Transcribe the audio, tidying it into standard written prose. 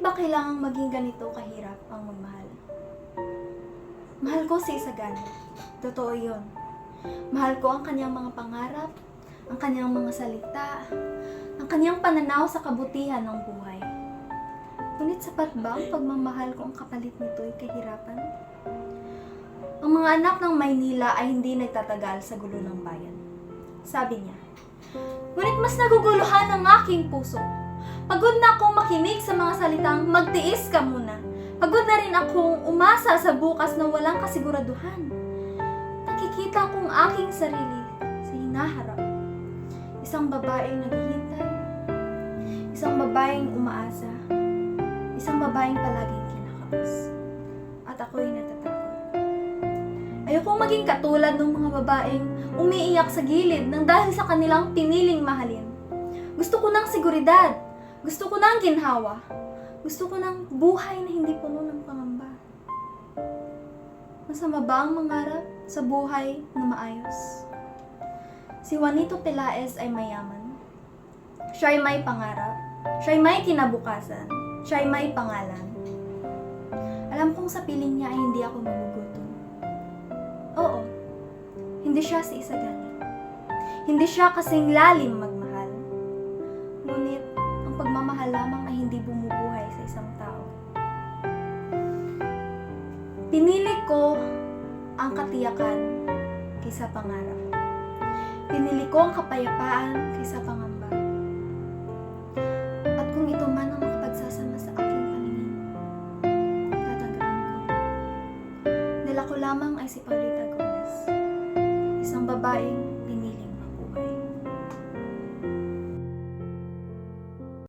ba kailangang maging ganito kahirap ang magmahal? Mahal ko si Isagani. Totoo yun. Mahal ko ang kanyang mga pangarap, ang kanyang mga salita, ang kanyang pananaw sa kabutihan ng buhay. Ngunit sapat ba ang pagmamahal ko ang kapalit nito ay kahirapan? Ang mga anak ng Maynila ay hindi nagtatagal sa gulo ng bayan. Sabi niya, ngunit mas naguguluhan ang aking puso. Pagod na akong makinig sa mga salitang magtiis ka muna. Pagod na rin akong umasa sa bukas na walang kasiguraduhan. Nakikita kong aking sarili sa hinaharap. Isang babaeng naghihintay. Isang babaeng umaasa. Isang babaeng palaging kinakapos. At ako'y natatakot. Ayokong maging katulad ng mga babaeng umiiyak sa gilid nang dahil sa kanilang piniling mahalin. Gusto ko ng seguridad. Gusto ko ng ginhawa. Gusto ko ng buhay na hindi puno ng pangamba. Masama ba ang mangarap sa buhay na maayos? Si Juanito Pelaez ay mayaman. Siya ay may pangarap. Siya ay may kinabukasan. Siya ay may pangalan. Alam kong sa piling niya ay hindi ako magugutom. Oo, hindi siya si Isagani. Hindi siya kasing lalim magmahal. Ngunit, ang pagmamahal lamang ay hindi bumubuhay sa isang tao. Pinili ko ang katiyakan kaysa pangarap. Pinili ko ang kapayapaan kaysa pangamba. At kung ito man ang makapagsasama sa aking paningin, tatanggapin ko. Dala ko lamang ay si Paulita Gomez, isang babaeng